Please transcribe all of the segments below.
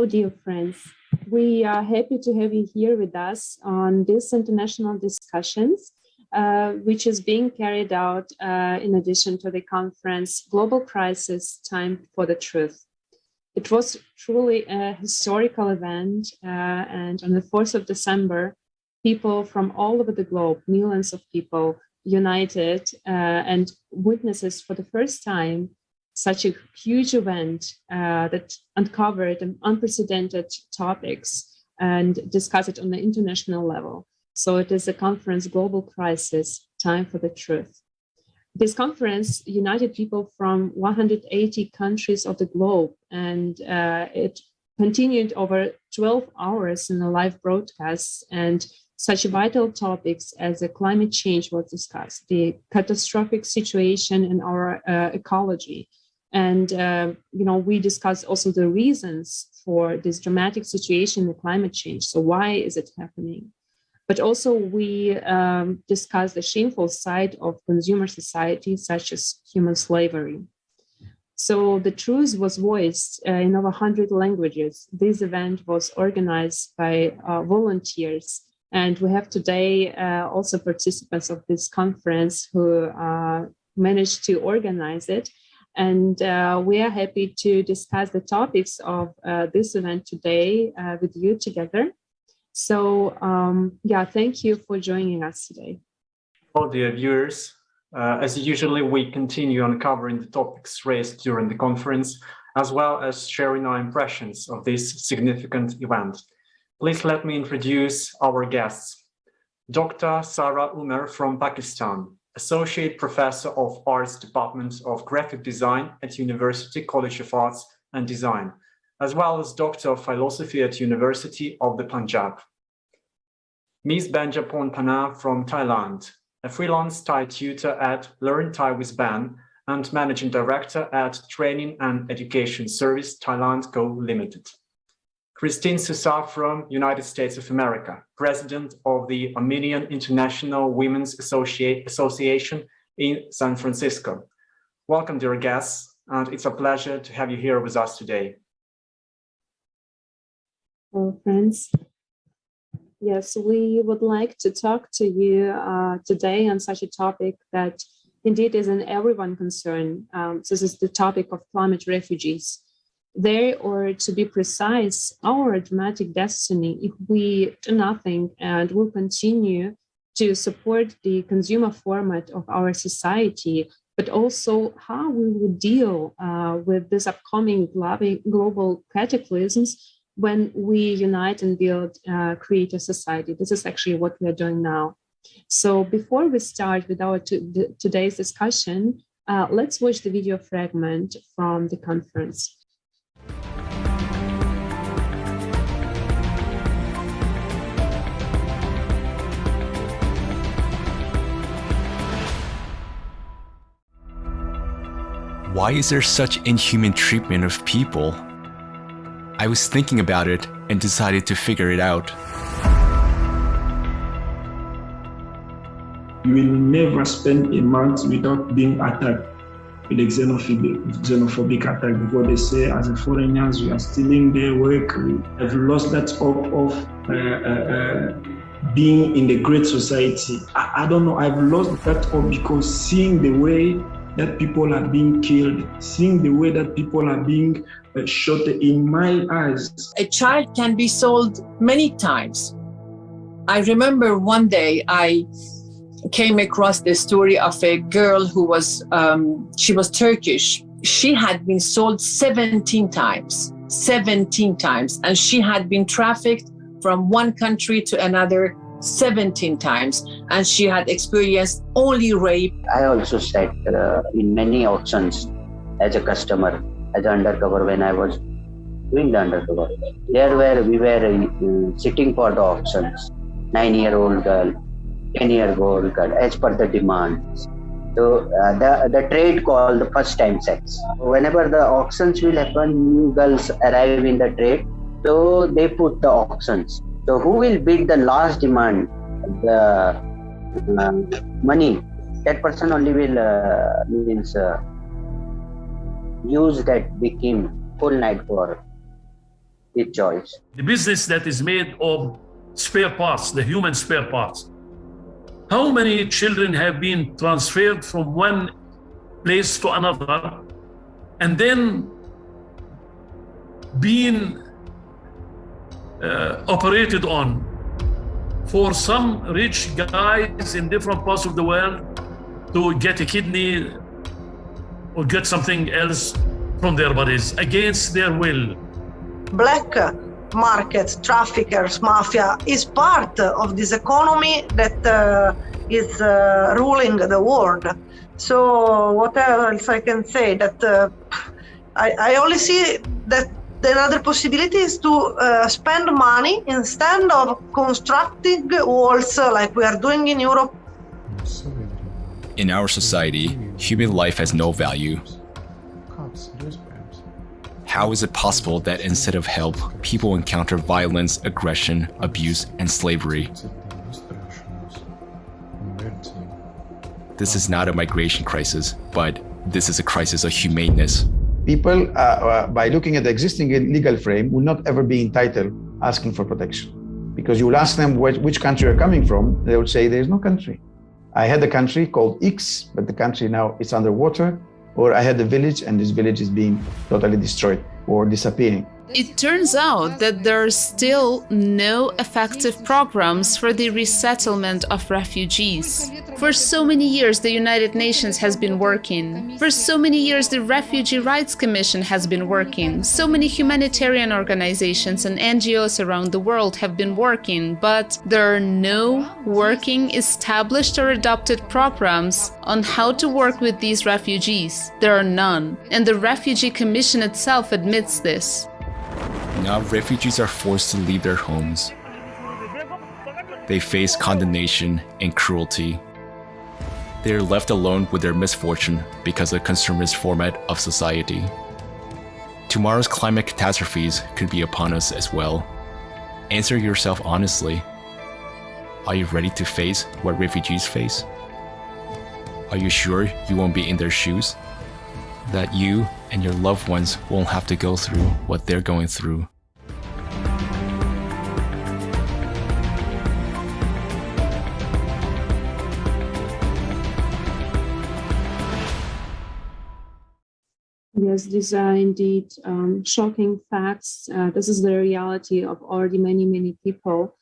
dear friends. We are happy to have you here with us on this international discussions, which is being carried out in addition to the conference Global Crisis, Time for the Truth. It was truly a historical event, and on the 4th of December, people from all over the globe, millions of people, united and witnesses for the first time such a huge event that uncovered unprecedented topics and discussed it on the international level. So it is a conference, Global Crisis, Time for the Truth. This conference united people from 180 countries of the globe, and it continued over 12 hours in a live broadcast, and such vital topics as climate change was discussed, the catastrophic situation in our ecology. And, we discussed also the reasons for this dramatic situation in climate change. So why is it happening? But also we discussed the shameful side of consumer society, such as human slavery. So the truth was voiced in over 100 languages. This event was organized by volunteers. And we have today also participants of this conference who managed to organize it. And we are happy to discuss the topics of this event today with you together. So, thank you for joining us today. Hello, dear viewers. As usually, we continue uncovering the topics raised during the conference, as well as sharing our impressions of this significant event. Please let me introduce our guests. Dr. Sara Umar from Pakistan, Associate Professor of Arts Department of Graphic Design at University College of Arts and Design, as well as Doctor of Philosophy at University of the Punjab. Ms. Benjapon Pana from Thailand, a freelance Thai tutor at Learn Thai with Ben and Managing Director at Training and Education Service Thailand Co. Limited. Christine Sousa from United States of America, President of the Armenian International Women's Association in San Francisco. Welcome, dear guests, and it's a pleasure to have you here with us today. Hello, friends. Yes, we would like to talk to you today on such a topic that indeed is an everyone concern. This is the topic of climate refugees. They, or to be precise, our dramatic destiny if we do nothing and will continue to support the consumer format of our society, but also how we will deal with this upcoming global cataclysms when we unite and build, create a society. This is actually what we are doing now. So before we start with our today's discussion, let's watch the video fragment from the conference. Why is there such inhuman treatment of people? I was thinking about it and decided to figure it out. You will never spend a month without being attacked with a xenophobic attack, because they say as a foreigners we are stealing their work. I've lost that hope of being in the great society. I don't know, I've lost that hope because seeing the way that people are being killed, seeing the way that people are being shot in my eyes. A child can be sold many times. I remember one day I came across the story of a girl who was, she was Turkish. She had been sold 17 times, and she had been trafficked from one country to another 17 times, and she had experienced only rape. I also sat in many auctions as a customer, as an undercover when I was doing the undercover. There where we were sitting for the auctions, 9-year-old girl, 10-year-old girl, as per the demands. So the trade called the first time sex. Whenever the auctions will happen, new girls arrive in the trade, so they put the auctions. So who will bid the last demand, the money, that person only will use that victim full night for his choice. The business that is made of spare parts, the human spare parts. How many children have been transferred from one place to another and then being operated on for some rich guys in different parts of the world to get a kidney or get something else from their bodies against their will. Black market, traffickers, mafia is part of this economy that is ruling the world. So what else I can say? That I only see that the other possibility is to spend money instead of constructing walls like we are doing in Europe. In our society, human life has no value. How is it possible that instead of help, people encounter violence, aggression, abuse, and slavery? This is not a migration crisis, but this is a crisis of humaneness. People, by looking at the existing legal frame, will not ever be entitled asking for protection. Because you will ask them which country you're coming from, they will say there's no country. I had a country called X, but the country now is underwater. Or I had a village and this village is being totally destroyed or disappearing. It turns out that there are still no effective programs for the resettlement of refugees. For so many years, the United Nations has been working. For so many years, the Refugee Rights Commission has been working. So many humanitarian organizations and NGOs around the world have been working, but there are no working, established or adopted programs on how to work with these refugees. There are none, and the Refugee Commission itself admits this. Now refugees are forced to leave their homes. They face condemnation and cruelty. They are left alone with their misfortune because of the consumerist format of society. Tomorrow's climate catastrophes could be upon us as well. Answer yourself honestly. Are you ready to face what refugees face? Are you sure you won't be in their shoes? That you and your loved ones won't have to go through what they're going through. Yes, these are indeed shocking facts. This is the reality of already many people.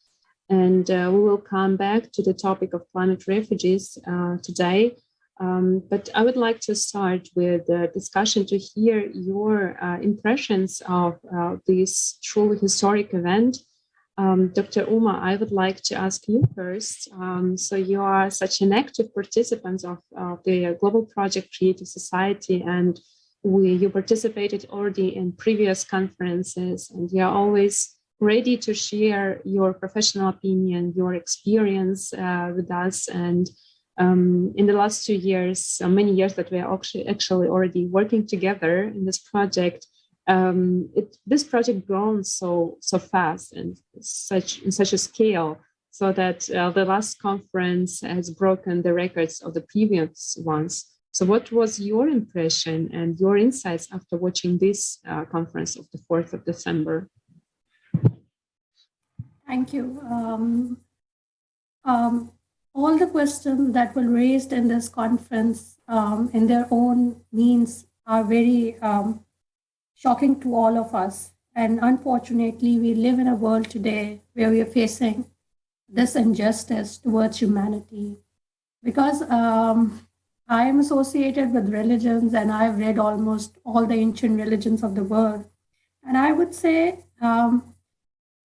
And we will come back to the topic of climate refugees today. But I would like to start with a discussion to hear your impressions of this truly historic event. Dr. Uma, I would like to ask you first. So you are such an active participant of the global project Creative Society, and you participated already in previous conferences, and you are always ready to share your professional opinion, your experience with us. And in the last 2 years, many years that we are actually already working together in this project, this project grown so fast and in such a scale, so that the last conference has broken the records of the previous ones. So what was your impression and your insights after watching this conference of the 4th of December? Thank you. All the questions that were raised in this conference in their own means are very shocking to all of us. And unfortunately, we live in a world today where we are facing this injustice towards humanity. Because I am associated with religions and I've read almost all the ancient religions of the world. And I would say,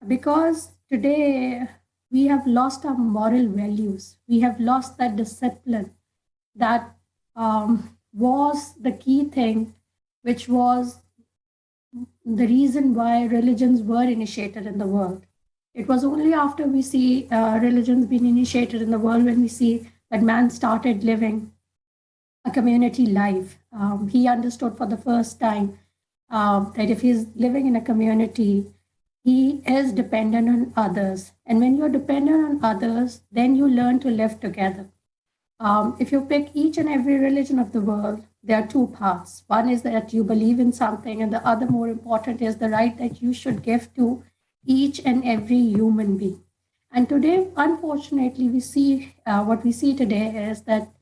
because today we have lost our moral values, we have lost that discipline that was the key thing, which was the reason why religions were initiated in the world. It was only after we see religions being initiated in the world when we see that man started living a community life. He understood for the first time that if he's living in a community, he is dependent on others. And when you're dependent on others, then you learn to live together. If you pick each and every religion of the world, there are two paths. One is that you believe in something, and the other, more important, is the right that you should give to each and every human being. And today, unfortunately, we see what we see today is that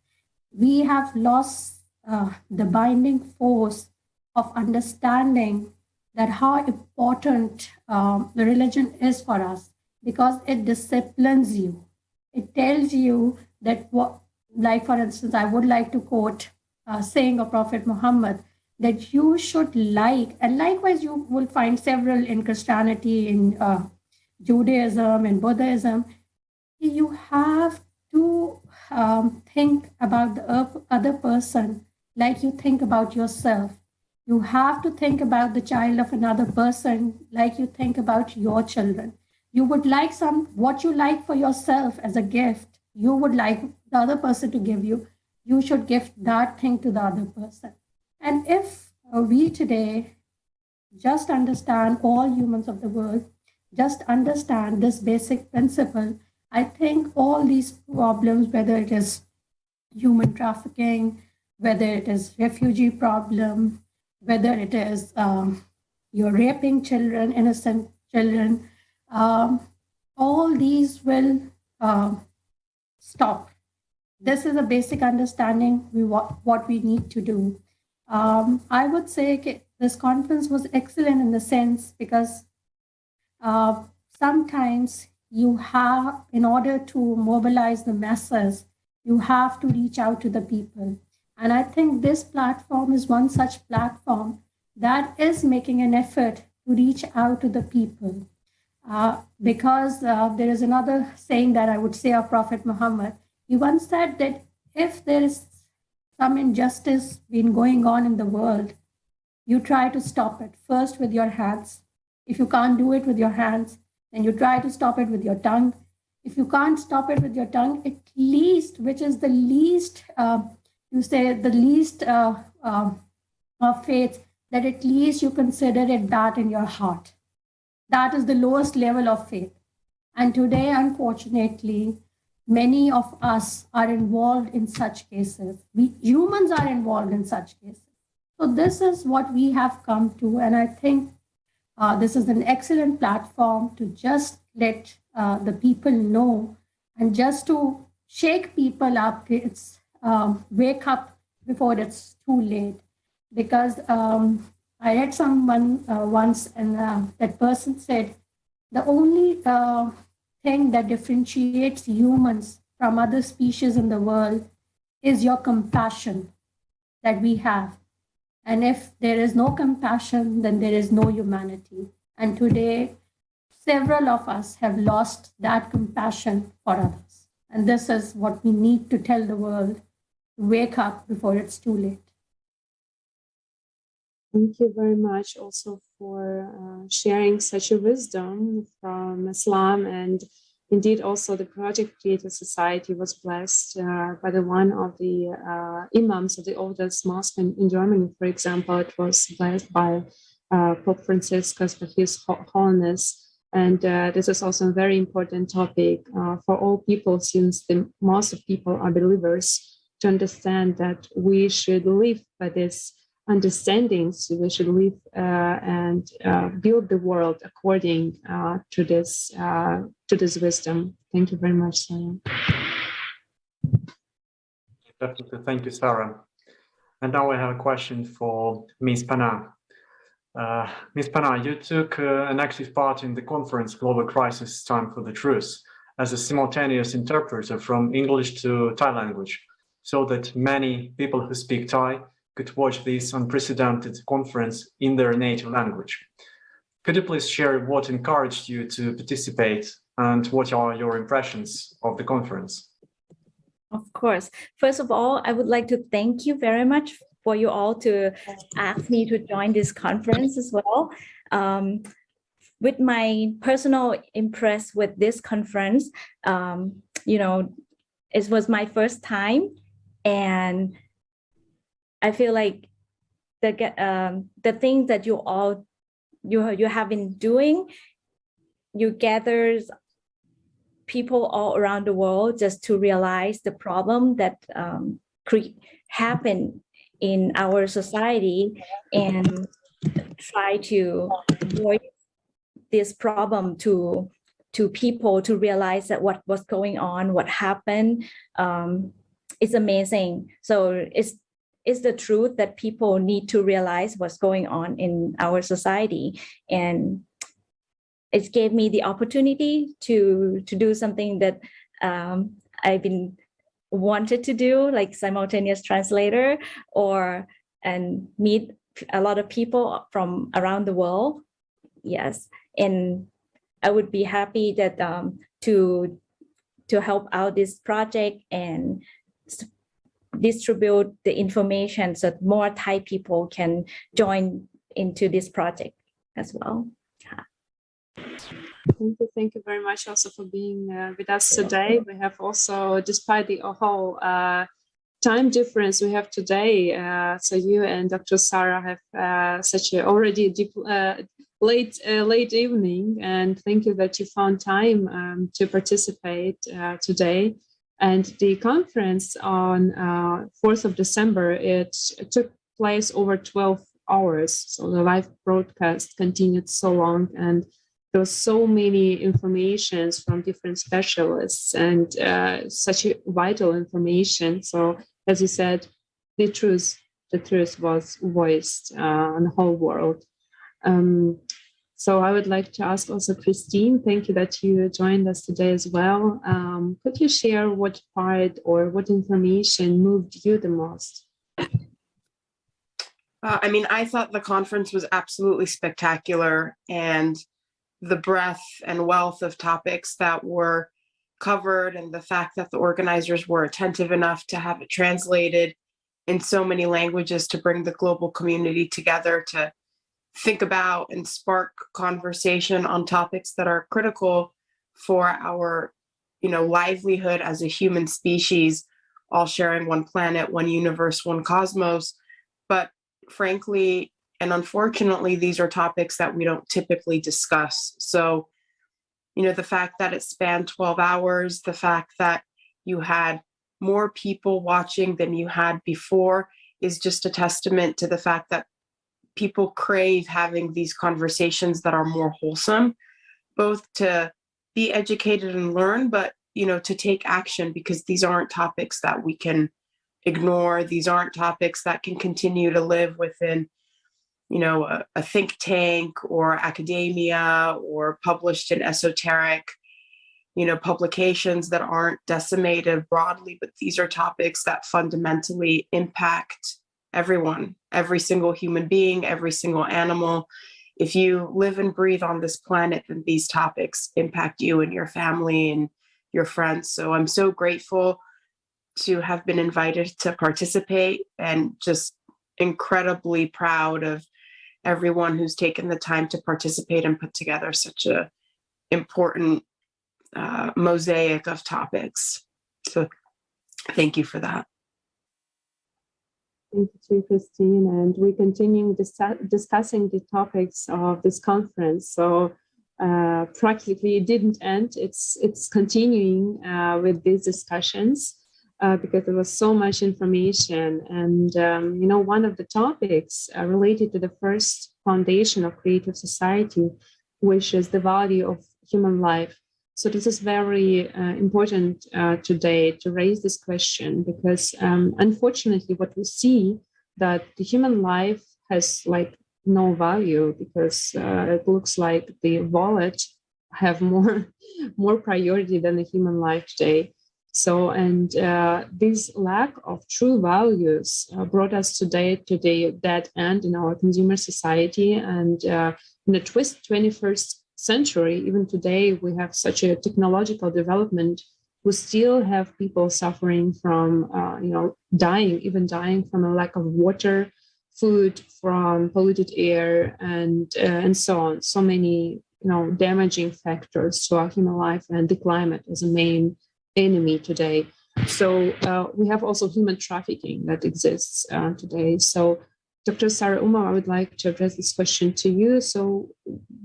we have lost the binding force of understanding that how important the religion is for us, because it disciplines you. It tells you that what, like for instance, I would like to quote saying of Prophet Muhammad, that you should like, and likewise you will find several in Christianity, in Judaism, and Buddhism, you have to think about the other person like you think about yourself. You have to think about the child of another person like you think about your children. You would like what you like for yourself as a gift, you would like the other person to give you, you should give that thing to the other person. And if we today just understand, all humans of the world, just understand this basic principle, I think all these problems, whether it is human trafficking, whether it is refugee problem, whether it is you're raping children, innocent children, all these will stop. This is a basic understanding what we need to do. I would say this conference was excellent in the sense because sometimes you have, in order to mobilize the masses, you have to reach out to the people. And I think this platform is one such platform that is making an effort to reach out to the people. Because there is another saying that I would say of Prophet Muhammad. He once said that if there is some injustice been going on in the world, you try to stop it first with your hands. If you can't do it with your hands, then you try to stop it with your tongue. If you can't stop it with your tongue, at least, which is the least, you say the least of faith, that at least you consider it that in your heart. That is the lowest level of faith. And today, unfortunately, many of us are involved in such cases. We humans are involved in such cases. So this is what we have come to. And I think this is an excellent platform to just let the people know, and just to shake people up. It's wake up before it's too late. Because I read someone once, and that person said, the only thing that differentiates humans from other species in the world is your compassion that we have. And if there is no compassion, then there is no humanity. And today, several of us have lost that compassion for others. And this is what we need to tell the world, to wake up before it's too late. Thank you very much also for sharing such a wisdom from Islam. And indeed, also the Project Creator Society was blessed by the one of the imams of the oldest mosque in Germany, for example. It was blessed by Pope Franciscus, for His Holiness. And this is also a very important topic for all people, since most of people are believers, to understand that we should live by this understandings. We should live and build the world according to this wisdom. Thank you very much, Sarah. Definitely, thank you, Sarah. And now I have a question for Ms. Pana. Ms. Pana, you took an active part in the conference Global Crisis Time for the Truth as a simultaneous interpreter from English to Thai language, so that many people who speak Thai could watch this unprecedented conference in their native language. Could you please share what encouraged you to participate and what are your impressions of the conference? Of course. First of all, I would like to thank you very much for you all to ask me to join this conference as well. With my personal impress with this conference, it was my first time, and I feel like the things that you have been doing, you gather people all around the world just to realize the problem that happen in our society and try to voice this problem to people to realize that what was going on, what happened. It's amazing. So it's the truth that people need to realize what's going on in our society. And it gave me the opportunity to do something that I've been wanted to do, like simultaneous translator, and meet a lot of people from around the world. Yes, and I would be happy that to help out this project and distribute the information so that more Thai people can join into this project as well. Thank you very much also for being with us today. We have also, despite the whole time difference we have today, so you and Dr. Sarah have such a already deep, late evening, and thank you that you found time to participate today. And the conference on 4th of December, it took place over 12 hours. So the live broadcast continued so long, and there was so many informations from different specialists and such a vital information. So as you said, the truth was voiced on the whole world. So I would like to ask also Christine, thank you that you joined us today as well. Could you share what part or what information moved you the most? I thought the conference was absolutely spectacular, and the breadth and wealth of topics that were covered, and the fact that the organizers were attentive enough to have it translated in so many languages to bring the global community together to think about and spark conversation on topics that are critical for our, livelihood as a human species, all sharing one planet, one universe, one cosmos. But frankly, and unfortunately, these are topics that we don't typically discuss. So, the fact that it spanned 12 hours, the fact that you had more people watching than you had before is just a testament to the fact that people crave having these conversations that are more wholesome, both to be educated and learn, but, to take action, because these aren't topics that we can ignore. These aren't topics that can continue to live within a think tank or academia or published in esoteric, publications that aren't disseminated broadly, but these are topics that fundamentally impact everyone, every single human being, every single animal. If you live and breathe on this planet, then these topics impact you and your family and your friends. So I'm so grateful to have been invited to participate, and just incredibly proud of everyone who's taken the time to participate and put together such a important mosaic of topics. So thank you for that. Thank you, too, Christine. And we're continuing discussing the topics of this conference. So practically it didn't end. It's continuing with these discussions. Because there was so much information. And, one of the topics related to the first foundation of creative society, which is the value of human life. So this is very important today to raise this question, because unfortunately what we see that the human life has no value, because it looks like the wallet have more priority than the human life today. So, and this lack of true values brought us today to the dead end in our consumer society. And in the 21st century, even today, we have such a technological development. We still have people suffering from, dying from a lack of water, food, from polluted air, and so on. So many, damaging factors to our human life, and the climate as a main enemy today. So we have also human trafficking that exists today. So Dr. Sarah Uma, I would like to address this question to you. So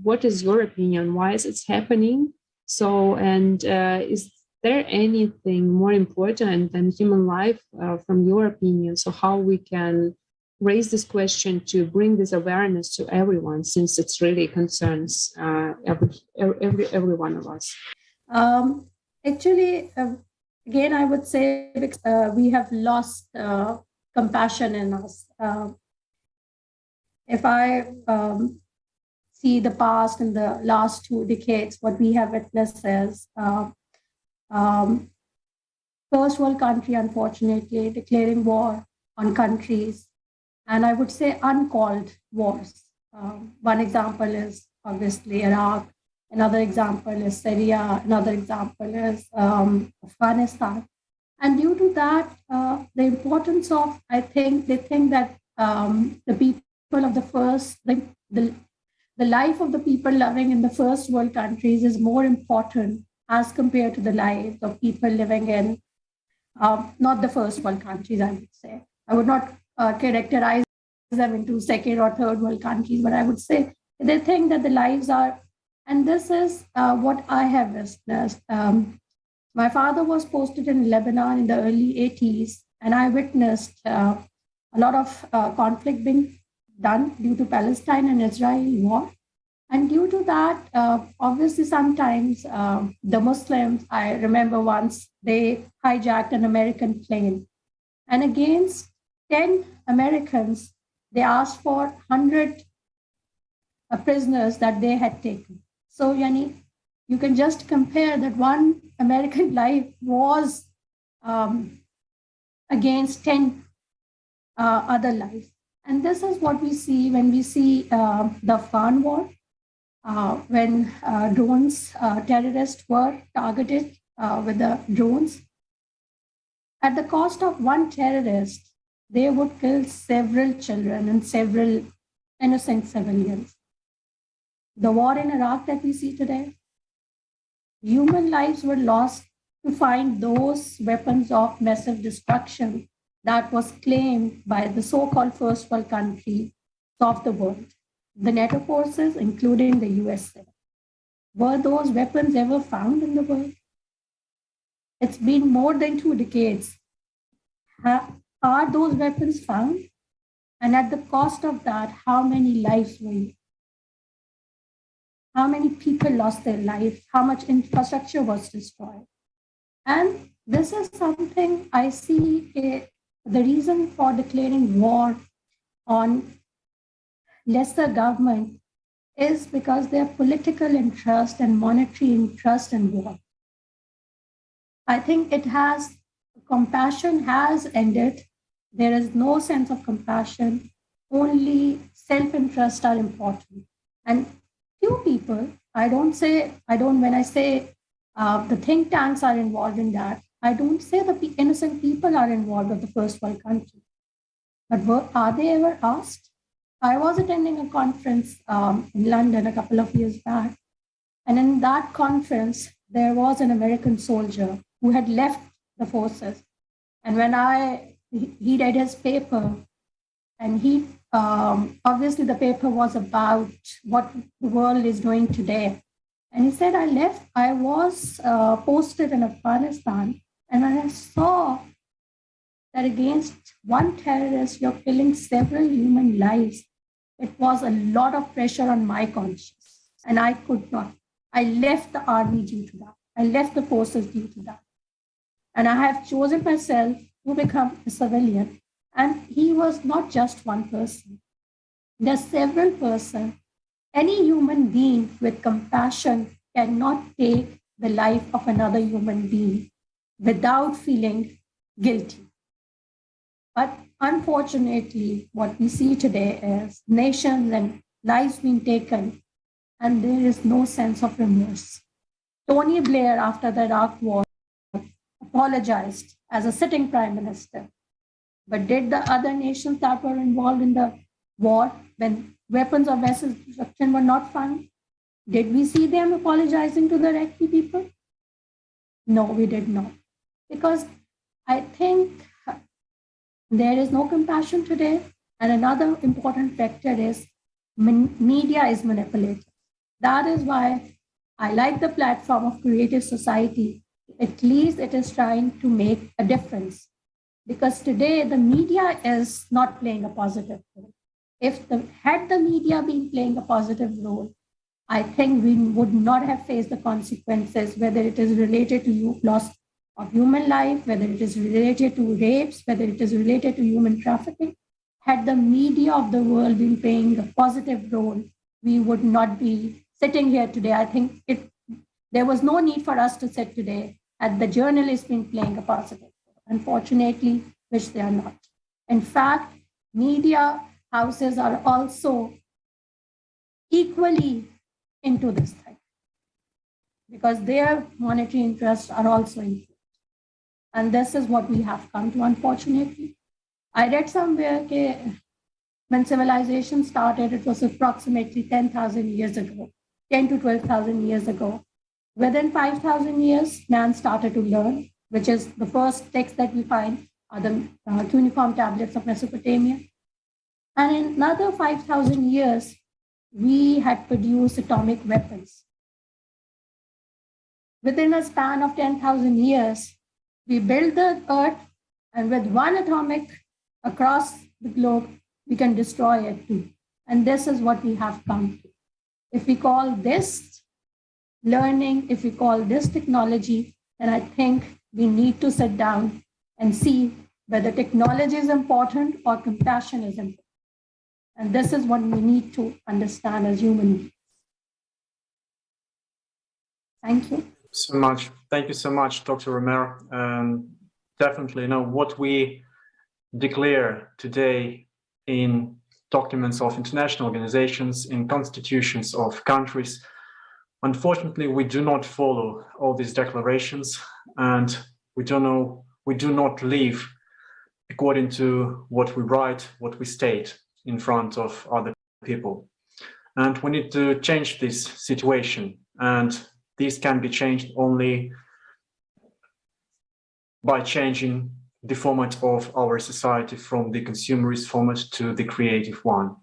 what is your opinion? Why is it happening? So, and is there anything more important than human life from your opinion? So how we can raise this question to bring this awareness to everyone, since it really concerns every one of us? Actually, again, I would say we have lost compassion in us. If I see the past in the last 2 decades, what we have witnessed is first world country, unfortunately, declaring war on countries, and I would say uncalled wars. One example is obviously Iraq. Another example is Syria. Another example is Afghanistan. And due to that, the importance of, I think, they think that the people of the first, the life of the people living in the first world countries is more important as compared to the lives of people living in not the first world countries, I would say. I would not characterize them into second or third world countries, but I would say they think that the lives are, and this is what I have witnessed. My father was posted in Lebanon in the early 80s, and I witnessed a lot of conflict being done due to Palestine and Israeli war. And due to that, obviously, sometimes the Muslims, I remember once they hijacked an American plane, and against 10 Americans, they asked for 100 prisoners that they had taken. So, Yani, you can just compare that one American life was against 10 other lives. And this is what we see when we see the Afghan war, when drones, terrorists were targeted with the drones. At the cost of one terrorist, they would kill several children and several innocent civilians. The war in Iraq that we see today, human lives were lost to find those weapons of massive destruction that was claimed by the so-called first world countries of the world, the NATO forces, including the USA. Were those weapons ever found in the world? It's been more than 2 decades. Are those weapons found? And at the cost of that, how many lives were used? How many people lost their life? How much infrastructure was destroyed? And this is something I see the reason for declaring war on lesser government is because their political interest and monetary interest in war. I think compassion has ended. There is no sense of compassion. Only self-interest are important. And few people, when I say the think tanks are involved in that, I don't say the innocent people are involved with the first world country. But are they ever asked? I was attending a conference in London a couple of years back. And in that conference, there was an American soldier who had left the forces. And when he read his paper, and he obviously the paper was about what the world is doing today. And he said, I was posted in Afghanistan, and when I saw that against one terrorist, you're killing several human lives, it was a lot of pressure on my conscience. And I could not. I left the army due to that. I left the forces due to that. And I have chosen myself to become a civilian. And he was not just one person. There's several persons. Any human being with compassion cannot take the life of another human being without feeling guilty. But unfortunately, what we see today is nations and lives being taken, and there is no sense of remorse. Tony Blair, after the Iraq war, apologized as a sitting prime minister. But did the other nations that were involved in the war, when weapons of mass destruction were not found, did we see them apologizing to the Iraqi people? No, we did not. Because I think there is no compassion today. And another important factor is media is manipulated. That is why I like the platform of Creative Society. At least it is trying to make a difference. because today the media is not playing a positive role. Had the media been playing a positive role, I think we would not have faced the consequences, whether it is related to loss of human life, whether it is related to rapes, whether it is related to human trafficking. Had the media of the world been playing a positive role, we would not be sitting here today. I think there was no need for us to sit today had the journalists been playing a positive role. Unfortunately, which they are not. In fact, media houses are also equally into this thing because their monetary interests are also influenced. And this is what we have come to, unfortunately. I read somewhere that when civilization started, it was approximately 10,000 years ago, 10 to 12,000 years ago. Within 5,000 years, man started to learn, which is the first text that we find are the cuneiform tablets of Mesopotamia. And in another 5,000 years, we had produced atomic weapons. Within a span of 10,000 years, we built the earth, and with one atomic across the globe, we can destroy it too. And this is what we have come to. If we call this learning, if we call this technology, then I think we need to sit down and see whether technology is important or compassion is important. And this is what we need to understand as human beings. Thank you. So much. Thank you so much, Dr. Romero. Definitely, what we declare today in documents of international organizations, in constitutions of countries, unfortunately, we do not follow all these declarations, and we do not live according to what we write, what we state in front of other people. And we need to change this situation, and this can be changed only by changing the format of our society from the consumerist format to the creative one.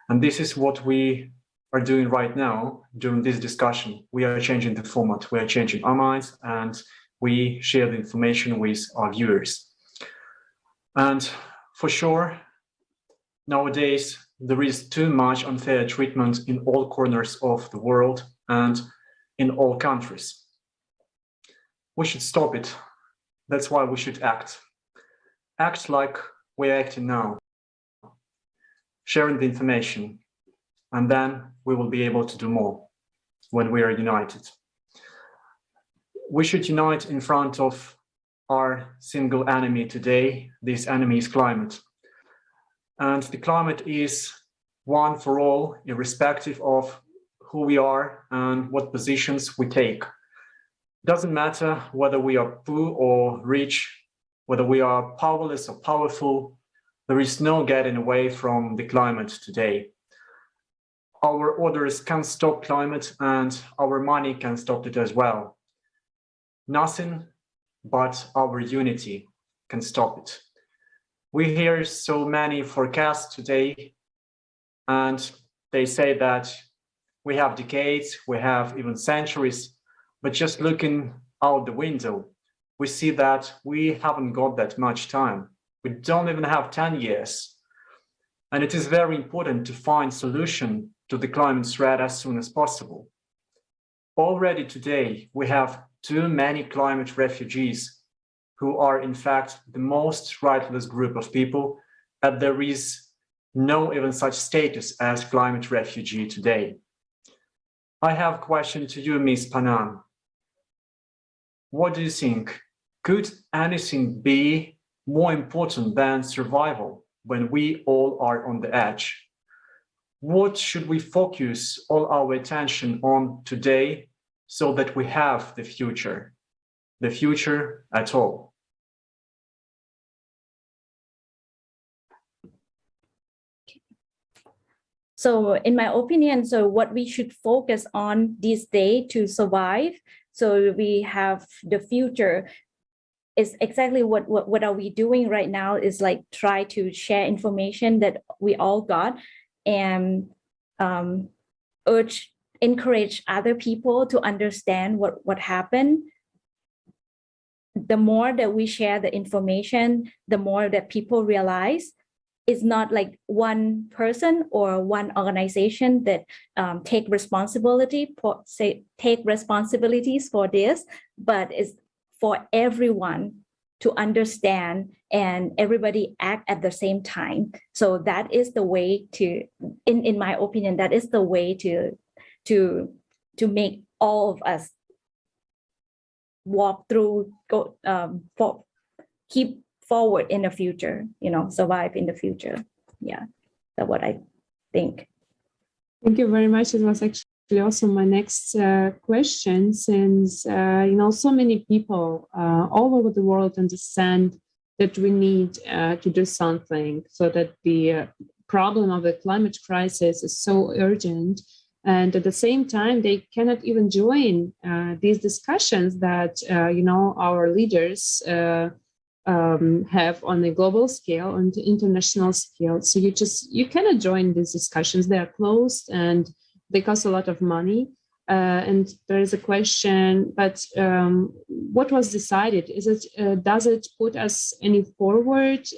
And this is what we are doing right now during this discussion. We are changing the format, we are changing our minds, and we share the information with our viewers. And for sure, nowadays, there is too much unfair treatment in all corners of the world and in all countries. We should stop it. That's why we should act. Act like we're acting now, sharing the information, and then we will be able to do more when we are united. We should unite in front of our single enemy today. This enemy is climate. And the climate is one for all, irrespective of who we are and what positions we take. It doesn't matter whether we are poor or rich, whether we are powerless or powerful, there is no getting away from the climate today. Our orders can stop climate, and our money can stop it as well. Nothing but our unity can stop it. We hear so many forecasts today, and they say that we have decades, we have even centuries, but just looking out the window, we see that we haven't got that much time. We don't even have 10 years. And it is very important to find a solution to the climate threat as soon as possible. Already today, we have too many climate refugees who are in fact the most rightless group of people, and there is no even such status as climate refugee today. I have a question to you, Ms. Panan. What do you think? Could anything be more important than survival when we all are on the edge? What should we focus all our attention on today so that we have the future at all? So in my opinion, so what we should focus on this day to survive, so we have the future, is exactly what are we doing right now is like try to share information that we all got and encourage other people to understand what happened the more that we share the information, the more that people realize it's not like one person or one organization that take responsibilities for this, but it's for everyone to understand and everybody act at the same time. So that is the way to, in my opinion, that is the way to make all of us walk through, keep forward in the future, survive in the future. Yeah, that's what I think. Thank you very much. It was actually also my next question, since so many people all over the world understand that we need to do something, so that the problem of the climate crisis is so urgent. And at the same time, they cannot even join these discussions that our leaders have on a global scale, on the international scale. So you cannot join these discussions. They are closed and they cost a lot of money. And there is a question, but what was decided? Does it put us any forward?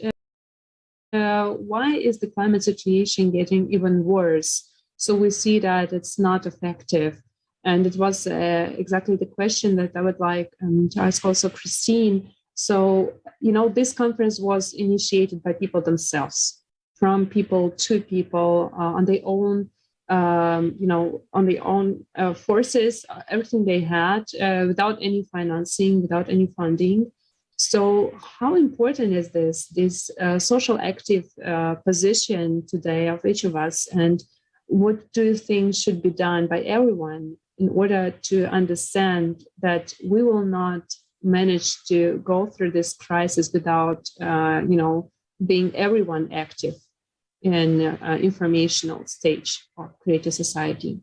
Why is the climate situation getting even worse? So we see that it's not effective. And it was exactly the question that I would like to ask also Christine. So, this conference was initiated by people themselves, from people to people on their own, on their own forces, everything they had, without any financing, without any funding. So how important is this social active position today of each of us? And what do you think should be done by everyone in order to understand that we will not manage to go through this crisis without, being everyone active in informational stage of creative society?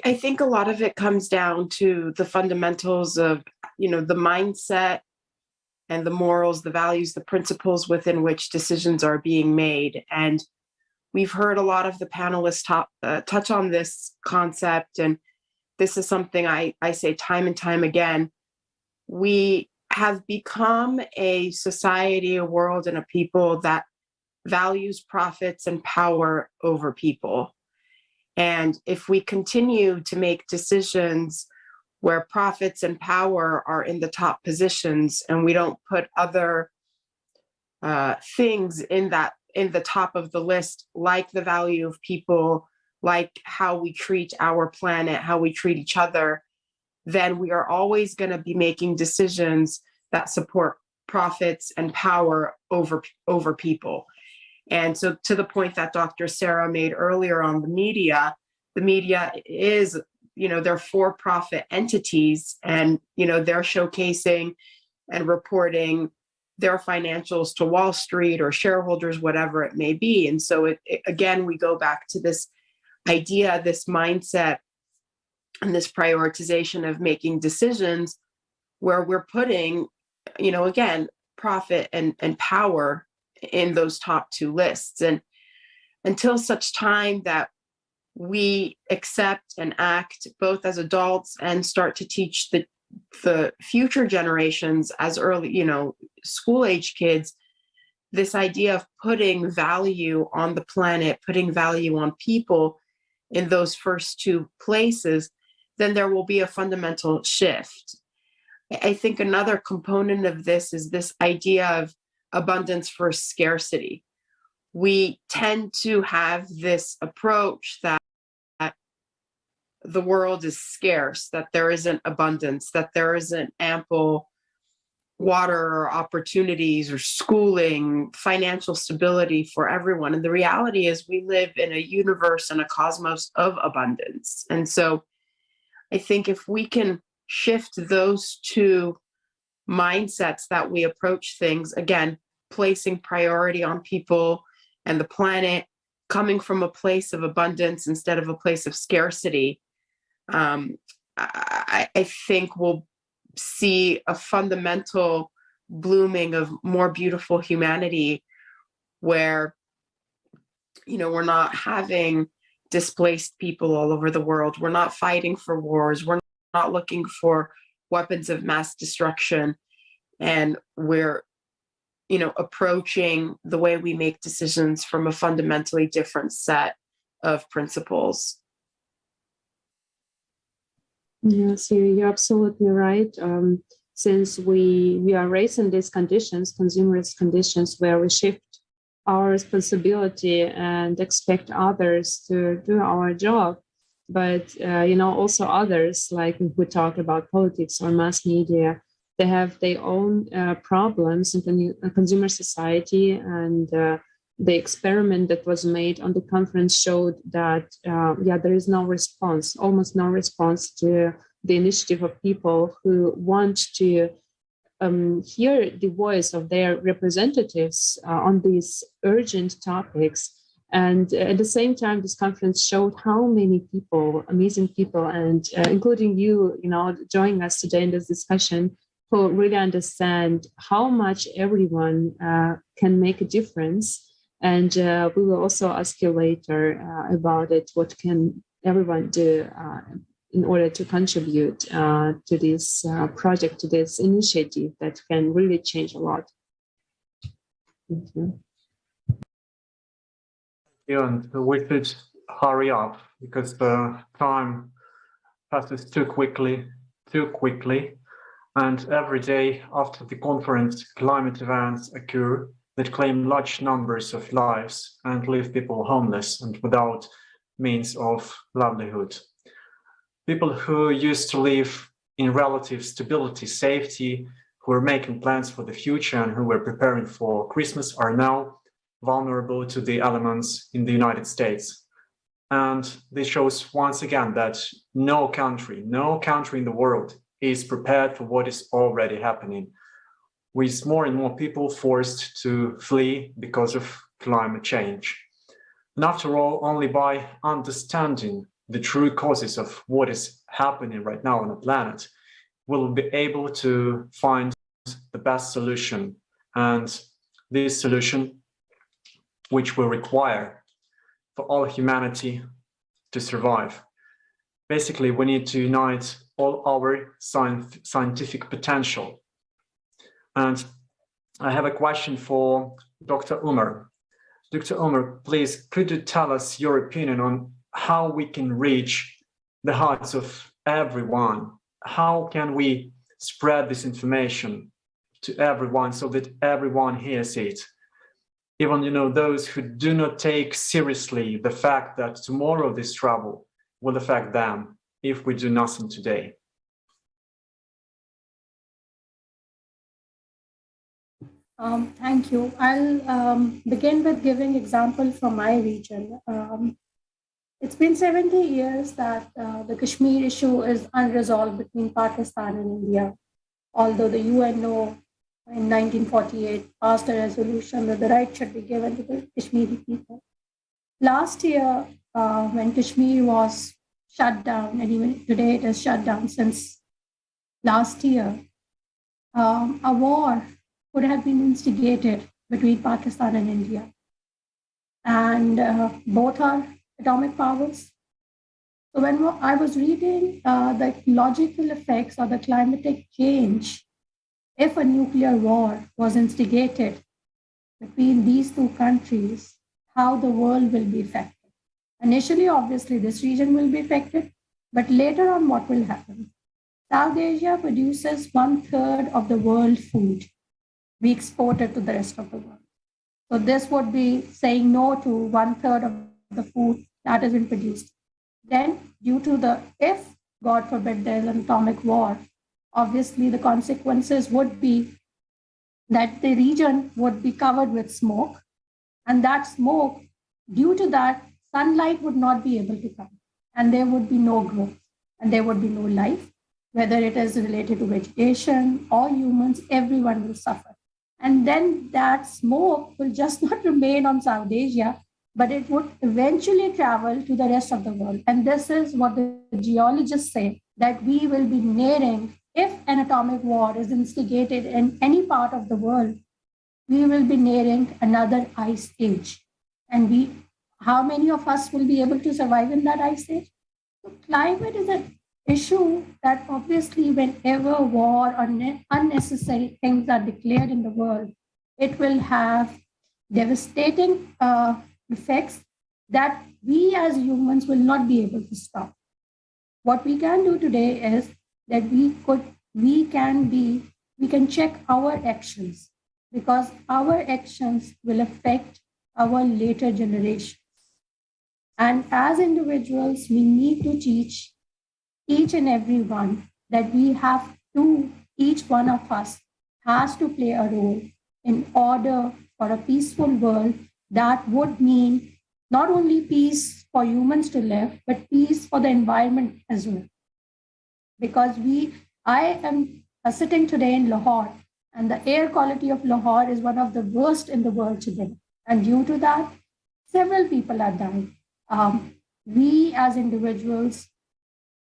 I think a lot of it comes down to the fundamentals of, the mindset and the morals, the values, the principles within which decisions are being made. And we've heard a lot of the panelists touch on this concept, and this is something I say time and time again. We have become a society, a world, and a people that values profits and power over people. And if we continue to make decisions where profits and power are in the top positions, and we don't put other things in the top of the list, like the value of people, like how we treat our planet, how we treat each other, then we are always going to be making decisions that support profits and power over people. And so, to the point that Dr. Sarah made earlier on the media is, they're for-profit entities, and, they're showcasing and reporting their financials to Wall Street or shareholders, whatever it may be. And so again, we go back to this idea, this mindset, and this prioritization of making decisions where we're putting, again, profit and power in those top two lists. And until such time that we accept and act both as adults and start to teach the future generations as early, school age kids, this idea of putting value on the planet, putting value on people in those first two places, then there will be a fundamental shift. I think another component of this is this idea of abundance versus scarcity. We tend to have this approach that the world is scarce, that there isn't abundance, that there isn't ample water or opportunities or schooling, financial stability for everyone. And the reality is we live in a universe and a cosmos of abundance. And so I think if we can shift those two mindsets that we approach things, again, placing priority on people and the planet, coming from a place of abundance instead of a place of scarcity, I think we'll see a fundamental blooming of more beautiful humanity where, we're not having displaced people all over the world. We're not fighting for wars. We're not looking for weapons of mass destruction, and we're approaching the way we make decisions from a fundamentally different set of principles. Yes, you're absolutely right. Since we are raised in these conditions, consumerist conditions, where we shift our responsibility and expect others to do our job, but also others, like if we talk about politics or mass media, they have their own problems in consumer society, and the experiment that was made on the conference showed that, there is no response, almost no response to the initiative of people who want to hear the voice of their representatives on these urgent topics. And at the same time, this conference showed how many people, amazing people, and including you, joining us today in this discussion, who really understand how much everyone can make a difference. And we will also ask you later about it. What can everyone do in order to contribute to this project, to this initiative that can really change a lot? Thank you. Yeah, and we should hurry up because the time passes too quickly. And every day after the conference, climate events occur that claim large numbers of lives and leave people homeless and without means of livelihood. People who used to live in relative stability, safety, who were making plans for the future and who were preparing for Christmas are now vulnerable to the elements in the United States. And this shows once again that no country in the world is prepared for what is already happening, with more and more people forced to flee because of climate change. And after all, only by understanding the true causes of what is happening right now on the planet, we'll be able to find the best solution. And this solution, which will require for all humanity to survive. Basically, we need to unite all our scientific potential. And I have a question for Dr. Umar. Dr. Umar, please, could you tell us your opinion on how we can reach the hearts of everyone? How can we spread this information to everyone so that everyone hears it? Even, those who do not take seriously the fact that tomorrow this trouble will affect them if we do nothing today. Thank you. I'll begin with giving example from my region. It's been 70 years that the Kashmir issue is unresolved between Pakistan and India, although the UNO in 1948 passed a resolution that the right should be given to the Kashmiri people. Last year, when Kashmir was shut down, and even today it is shut down since last year, a war could have been instigated between Pakistan and India. And both are atomic powers. So when I was reading the logical effects of the climatic change, if a nuclear war was instigated between these two countries, how the world will be affected. Initially, obviously, this region will be affected, but later on, what will happen? South Asia produces 1/3 of the world food. We export it to the rest of the world. So this would be saying no to 1/3 of the food that has been produced. Then, due to if, God forbid, there's an atomic war, obviously the consequences would be that the region would be covered with smoke. And that smoke, due to that, sunlight would not be able to come. And there would be no growth. And there would be no life. Whether it is related to vegetation or humans, everyone will suffer. And then that smoke will just not remain on South Asia, but it would eventually travel to the rest of the world. And this is what the geologists say, that we will be nearing, if an atomic war is instigated in any part of the world, we will be nearing another ice age. And how many of us will be able to survive in that ice age? So climate is a issue that obviously whenever war or unnecessary things are declared in the world, it will have devastating effects that we as humans will not be able to stop. What we can do today is that we can check our actions, because our actions will affect our later generations. And as individuals, we need to teach each and every one that each one of us has to play a role in order for a peaceful world that would mean not only peace for humans to live, but peace for the environment as well. Because I am sitting today in Lahore, and the air quality of Lahore is one of the worst in the world today. And due to that, several people are dying. We as individuals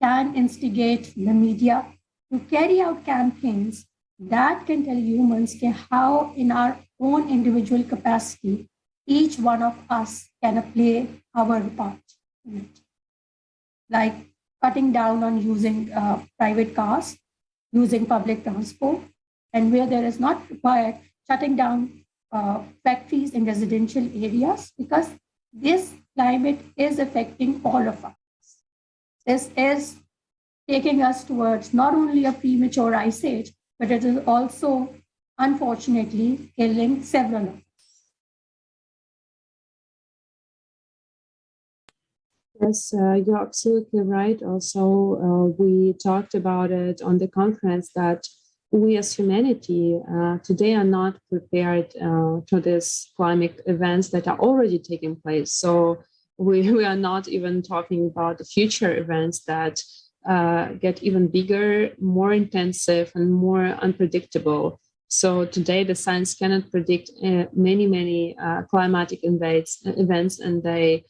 can instigate the media to carry out campaigns that can tell humans how, in our own individual capacity, each one of us can play our part in it. Like cutting down on using private cars, using public transport, and where there is not required, shutting down factories in residential areas, because this climate is affecting all of us. This is taking us towards not only a premature ice age, but it is also, unfortunately, killing several of us. Yes, you're absolutely right. Also, we talked about it on the conference that we as humanity today are not prepared to these climate events that are already taking place. So we are not even talking about the future events that get even bigger, more intensive, and more unpredictable. So today the science cannot predict many climatic events, and they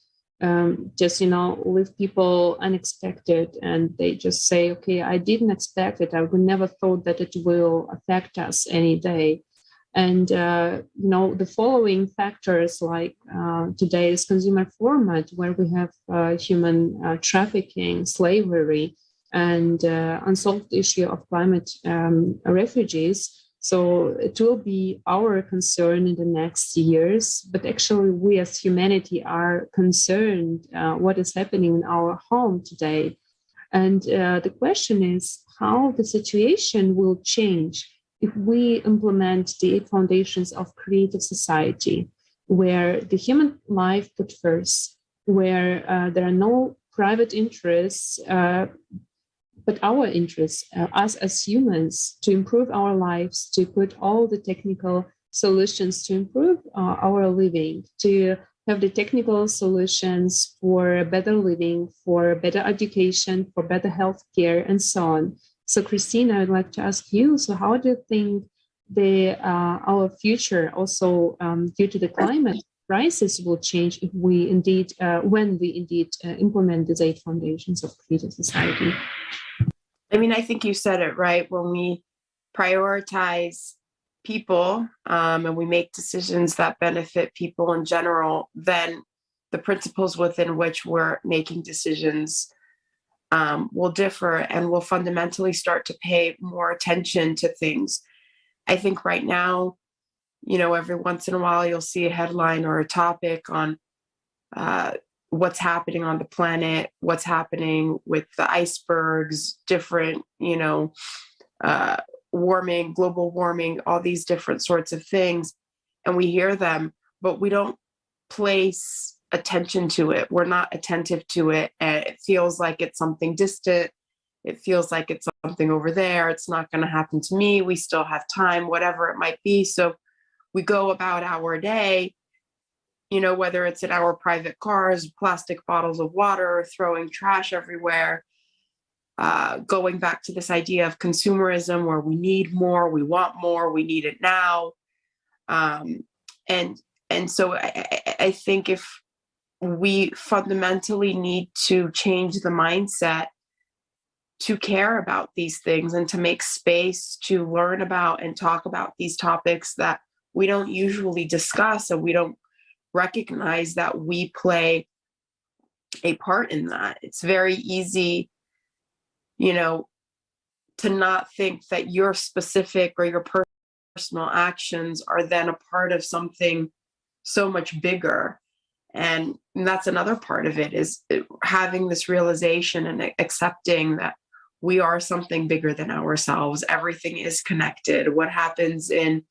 just leave people unexpected, and they just say, okay, I didn't expect it, I would never thought that it will affect us any day. And the following factors, like today's consumer format, where we have human trafficking, slavery, and unsolved issue of climate refugees. So it will be our concern in the next years, but actually we as humanity are concerned what is happening in our home today. And the question is how the situation will change if we implement the 8 foundations of creative society, where the human life put first, where there are no private interests, but our interests, us as humans, to improve our lives, to put all the technical solutions to improve our living, to have the technical solutions for better living, for better education, for better healthcare, and so on. So, Christina, I'd like to ask you, so how do you think our future, also due to the climate crisis, will change if we indeed, when we indeed implement these 8 foundations of creative society? I mean, I think you said it right. When we prioritize people and we make decisions that benefit people in general, then the principles within which we're making decisions will differ, and will fundamentally start to pay more attention to things. I think right now, every once in a while you'll see a headline or a topic on what's happening on the planet, what's happening with the icebergs, different, warming, global warming, all these different sorts of things. And we hear them, but we don't place attention to it. We're not attentive to it. And it feels like it's something distant. It feels like it's something over there. It's not going to happen to me. We still have time, whatever it might be. So we go about our day, whether it's in our private cars, plastic bottles of water, throwing trash everywhere, going back to this idea of consumerism, where we need more, we want more, we need it now. And so I think if we fundamentally need to change the mindset to care about these things and to make space to learn about and talk about these topics that we don't usually discuss, and we don't recognize that we play a part in that. It's very easy you know, to not think that your specific or your personal actions are then a part of something so much bigger. And that's another part of it, is having this realization and accepting that we are something bigger than ourselves. Everything is connected. What happens in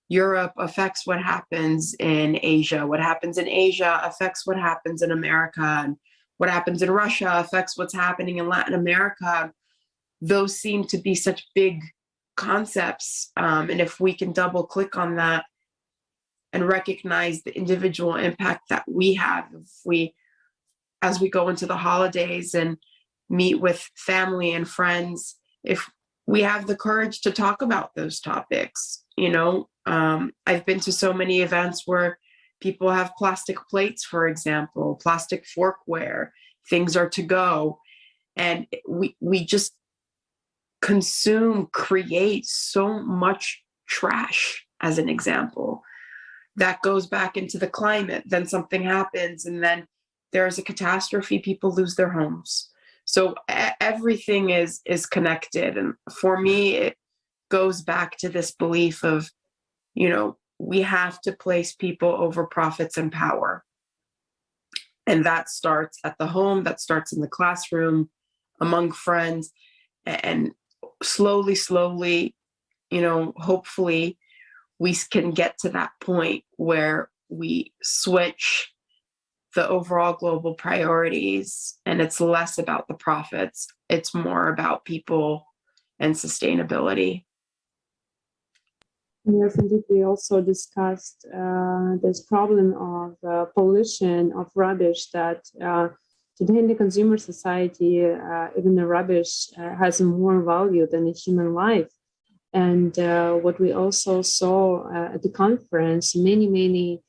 Europe affects what happens in Asia. What happens in Asia affects what happens in America. And what happens in Russia affects what's happening in Latin America. Those seem to be such big concepts. And if we can double click on that and recognize the individual impact that we have, if we, as we go into the holidays and meet with family and friends, if we have the courage to talk about those topics. You know, I've been to so many events where people have plastic plates, for example, plastic forkware, things are to go. And we just create so much trash, as an example. That goes back into the climate, then something happens, and then there's a catastrophe, people lose their homes. So everything is connected. And for me, it goes back to this belief of, you know, we have to place people over profits and power. And that starts at the home, that starts in the classroom, among friends, and slowly, you know, hopefully we can get to that point where we switch the overall global priorities, and it's less about the profits, it's more about people and sustainability. Yes, indeed. We also discussed this problem of pollution of rubbish, that today in the consumer society, even the rubbish has more value than a human life. And what we also saw at the conference, many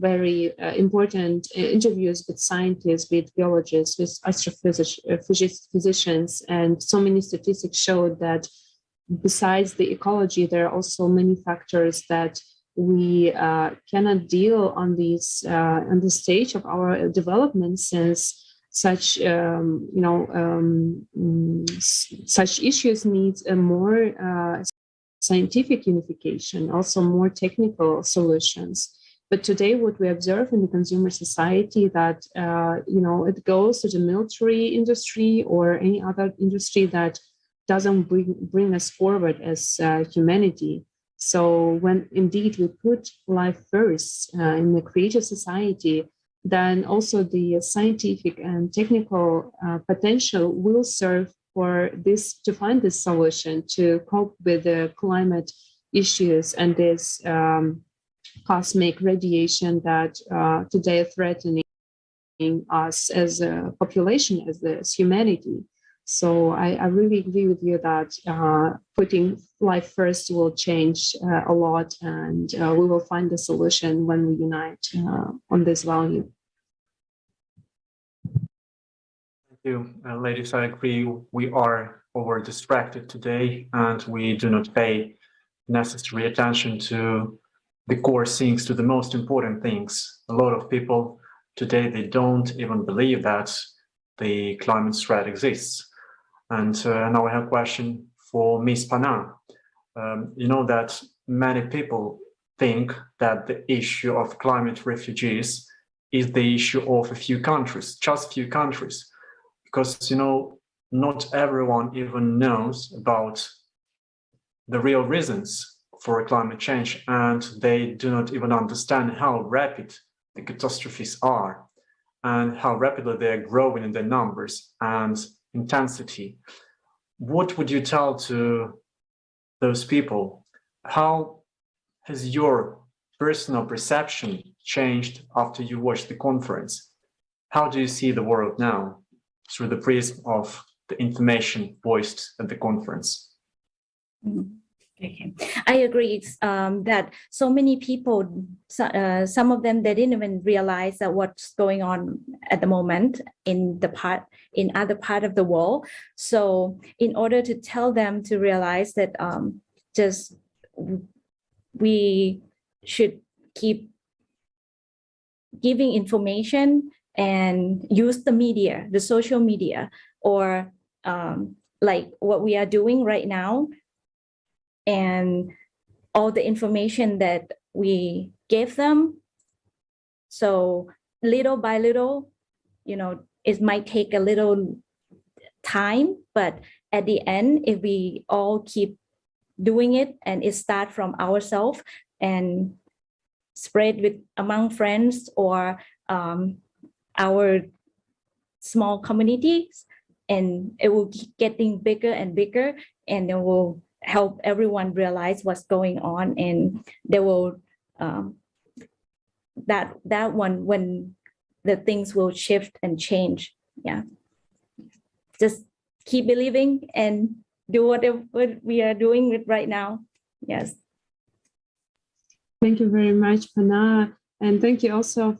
very important interviews with scientists, with biologists, with astrophysicians, and so many statistics showed that besides the ecology, there are also many factors that we cannot deal on this stage of our development, since such such issues need a more scientific unification, also more technical solutions. But today, what we observe in the consumer society, that it goes to the military industry or any other industry that doesn't bring us forward as humanity. So when indeed we put life first in the creative society, then also the scientific and technical potential will serve for this, to find this solution to cope with the climate issues and this cosmic radiation that today are threatening us as a population, as humanity. So I really agree with you that putting life first will change a lot, and we will find a solution when we unite on this value. Thank you, ladies. I agree. We are over distracted today, and we do not pay necessary attention to the core things, to the most important things. A lot of people today, they don't even believe that the climate threat exists. And now I have a question for Ms. Panan. You know that many people think that the issue of climate refugees is the issue of a few countries, just few countries, because, you know, not everyone even knows about the real reasons for climate change, and they do not even understand how rapid the catastrophes are and how rapidly they are growing in their numbers and intensity. What would you tell to those people? How has your personal perception changed after you watched the conference? How do you see the world now through the prism of the information voiced at the conference? Okay. I agree that so many people, some of them, they didn't even realize that what's going on at the moment in other part of the world. So in order to tell them to realize that we should keep giving information and use the media, the social media, or like what we are doing right now, and all the information that we gave them. So little by little, it might take a little time, but at the end, if we all keep doing it and it starts from ourselves and spread among friends or our small communities, and it will keep getting bigger and bigger, and it will help everyone realize what's going on, and they will that one when the things will shift and change. Yeah, just keep believing and do whatever we are doing right now. Yes. Thank you very much, Pana. And thank you also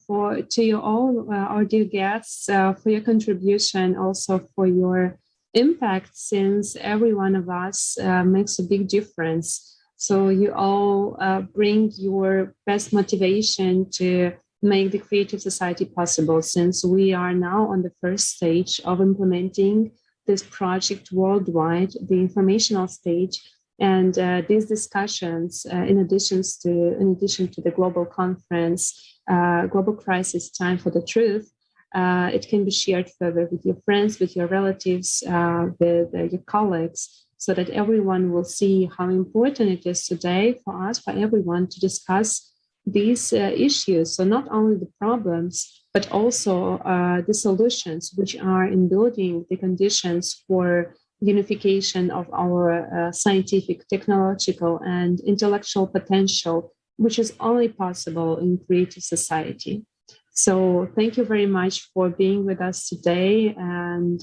to you all, our dear guests, for your contribution, also for your impact, since every one of us makes a big difference. So you all bring your best motivation to make the creative society possible, since we are now on the first stage of implementing this project worldwide, the informational stage. And these discussions, in addition to the global conference, Global Crisis Time for the Truth, it can be shared further with your friends, with your relatives, with your colleagues, so that everyone will see how important it is today for us, for everyone, to discuss these issues. So not only the problems, but also the solutions, which are in building the conditions for unification of our scientific, technological, and intellectual potential, which is only possible in creative society. So thank you very much for being with us today and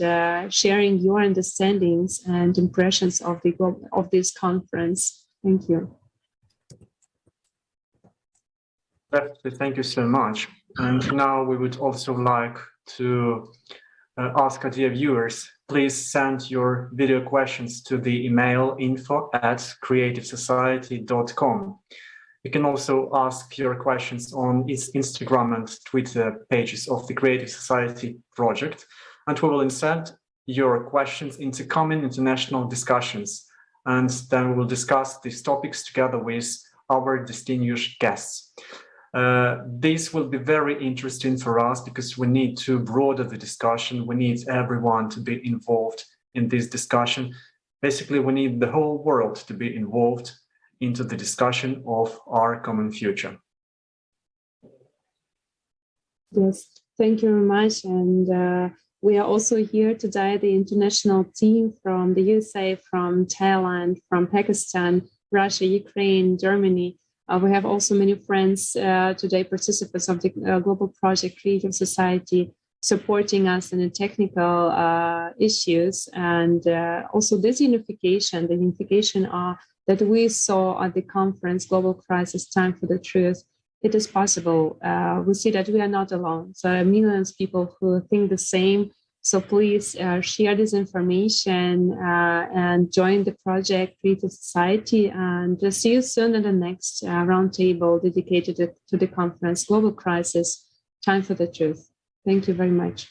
sharing your understandings and impressions of this conference. Thank you. Definitely, thank you so much. And now we would also like to ask our dear viewers, please send your video questions to the email info@creativesociety.com. You can also ask your questions on its Instagram and Twitter pages of the Creative Society project, and we will insert your questions into common international discussions, and then we will discuss these topics together with our distinguished guests. This will be very interesting for us because we need to broaden the discussion. We need everyone to be involved in this discussion. Basically, we need the whole world to be involved into the discussion of our common future. Yes, thank you very much. And we are also here today, the international team from the USA, from Thailand, from Pakistan, Russia, Ukraine, Germany. We have also many friends today, participants of the global project Creative Society, supporting us in the technical issues, and also this unification, the unification that we saw at the conference, Global Crisis Time for the Truth. It is possible. We see that we are not alone. So there are millions of people who think the same. So please share this information and join the project Creative Society, and see you soon at the next roundtable dedicated to the conference, Global Crisis, Time for the Truth. Thank you very much.